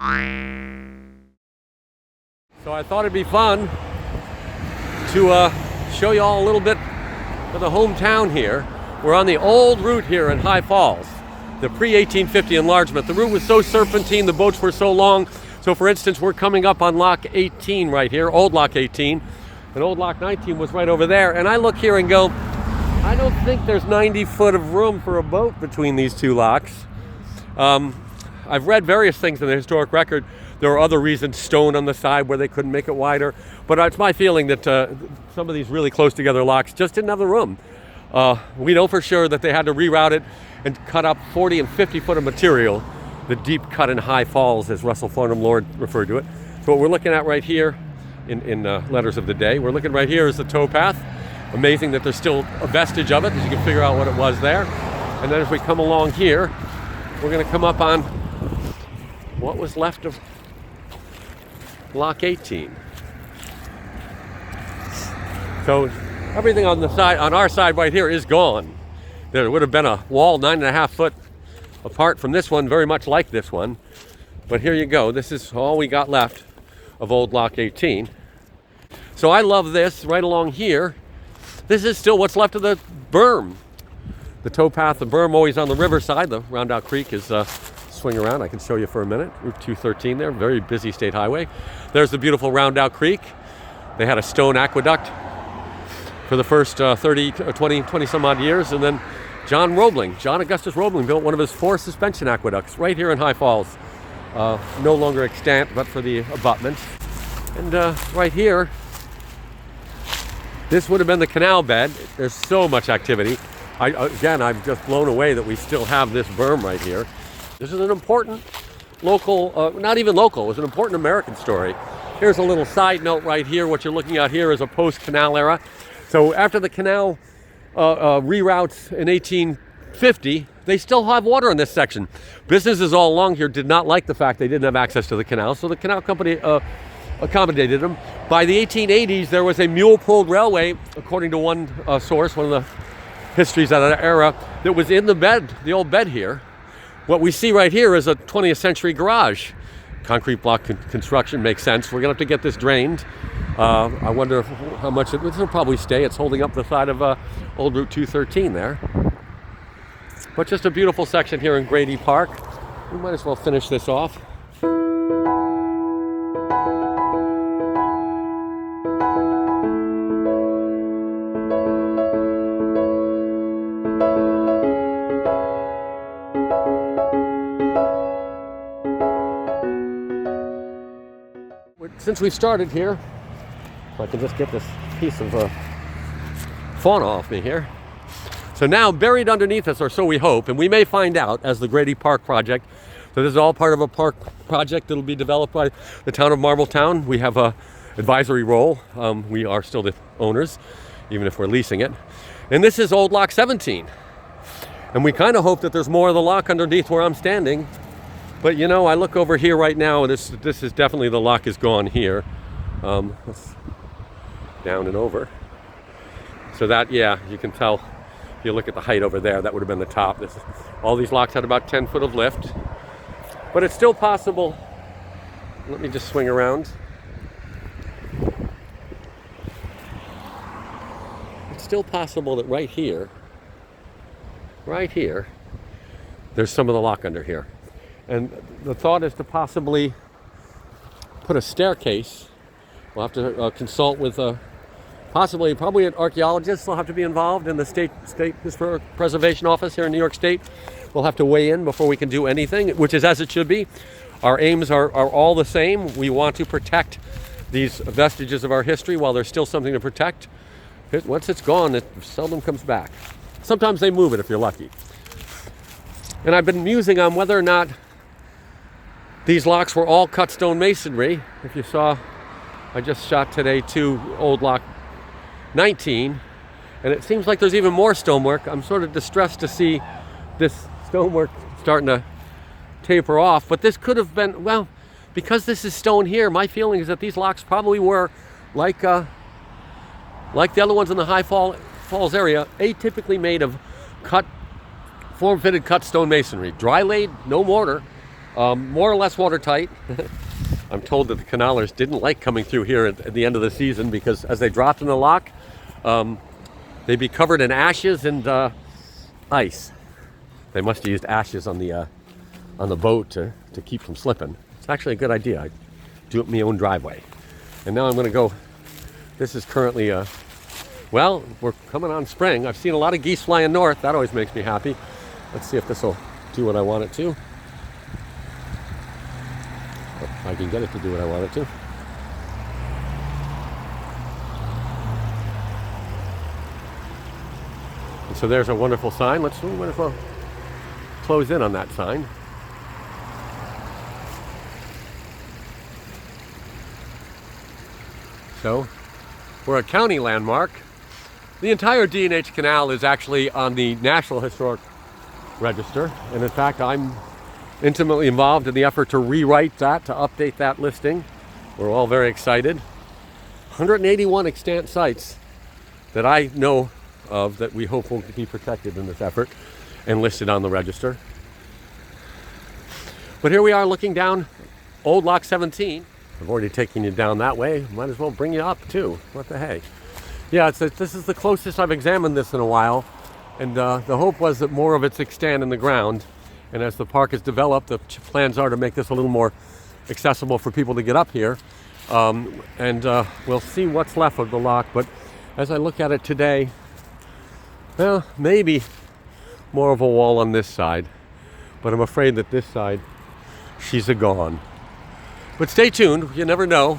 So I thought it'd be fun to show you all a little bit of the hometown here. We're on the old route here in High Falls, the pre-1850 enlargement. The route was so serpentine, the boats were so long. So for instance, we're coming up on Lock 18 right here, Old Lock 18, and Old Lock 19 was right over there. And I look here and go, I don't think there's 90 foot of room for a boat between these two locks. I've read various things in the historic record. There are other reasons, stone on the side where they couldn't make it wider. But it's my feeling that some of these really close together locks just didn't have the room. We know for sure that they had to reroute it and cut up 40 and 50 foot of material. The deep cut in High Falls, as Russell Farnham Lord referred to it. So what we're looking at right here in Letters of the Day, we're looking right here is the towpath. Amazing that there's still a vestige of it, as you can figure out what it was there. And then as we come along here, we're going to come up on what was left of Lock 18. So everything on the side, on our side right here, is gone. There would have been a wall 9.5 foot apart from this one, very much like this one. But here you go. This is all we got left of Old Lock 18. So I love this right along here. This is still what's left of the berm. The towpath, the berm always on the riverside. The Roundout Creek is swing around. I can show you for a minute. Route 213 there, very busy state highway. There's the beautiful Roundout Creek. They had a stone aqueduct for the first 20 some odd years, and then John Augustus Roebling built one of his 4 suspension aqueducts right here in High Falls. No longer extant, but for the abutments. And right here, this would have been the canal bed. There's so much activity. I'm just blown away that we still have this berm right here. This is an important local, not even local, it was an important American story. Here's a little side note right here. What you're looking at here is a post-canal era. So after the canal reroutes in 1850, they still have water in this section. Businesses all along here did not like the fact they didn't have access to the canal, so the canal company accommodated them. By the 1880s, there was a mule-pulled railway, according to one source, one of the histories of that era, that was in the bed, the old bed here. What we see right here is a 20th century garage. Concrete block construction makes sense. We're gonna have to get this drained. I wonder how much this will probably stay. It's holding up the side of Old Route 213 there. But just a beautiful section here in Grady Park. We might as well finish this off. Since we started here, if I can just get this piece of fauna off me here. So now buried underneath us, or so we hope, and we may find out as the Grady Park project. So this is all part of a park project that will be developed by the town of Marbletown. We have a advisory role. We are still the owners, even if we're leasing it. And this is Old Lock 17. And we kind of hope that there's more of the lock underneath where I'm standing. But you know, I look over here right now, and this is definitely, the lock is gone here. Let's down and over. So that, yeah, you can tell, if you look at the height over there, that would have been the top. All these locks had about 10 foot of lift. But it's still possible. Let me just swing around. It's still possible that right here, there's some of the lock under here. And the thought is to possibly put a staircase. We'll have to consult with probably an archaeologist will have to be involved in the State Historic Preservation Office here in New York State. We'll have to weigh in before we can do anything, which is as it should be. Our aims are all the same. We want to protect these vestiges of our history while there's still something to protect. Once it's gone, it seldom comes back. Sometimes they move it if you're lucky. And I've been musing on whether or not these locks were all cut stone masonry. If you saw, I just shot today 2 Old Lock 19, and it seems like there's even more stonework. I'm sort of distressed to see this stonework starting to taper off, but this could have been, well, because this is stone here, my feeling is that these locks probably were like the other ones in the High Falls area, atypically made of form-fitted cut stone masonry. Dry laid, no mortar, More or less watertight. I'm told that the canalers didn't like coming through here at the end of the season because as they dropped in the lock, they'd be covered in ashes and ice. They must have used ashes on the boat to keep from slipping. It's actually a good idea. I do it in my own driveway. And now I'm going to go. This is currently well, we're coming on spring. I've seen a lot of geese flying north. That always makes me happy. Let's see if this will do what I want it to. If I can get it to do what I want it to. And so there's a wonderful sign. We might as well close in on that sign. So we're a county landmark. The entire D&H Canal is actually on the National Historic Register. And in fact, I'm intimately involved in the effort to rewrite that, to update that listing. We're all very excited. 181 extant sites that I know of that we hope will be protected in this effort and listed on the register. But here we are looking down Old Lock 17. I've already taken you down that way. Might as well bring you up too. What the hey? Yeah, this is the closest I've examined this in a while. And the hope was that more of it's extant in the ground. And as the park is developed, the plans are to make this a little more accessible for people to get up here. We'll see what's left of the lock. But as I look at it today, well, maybe more of a wall on this side. But I'm afraid that this side, she's a gone. But stay tuned, you never know.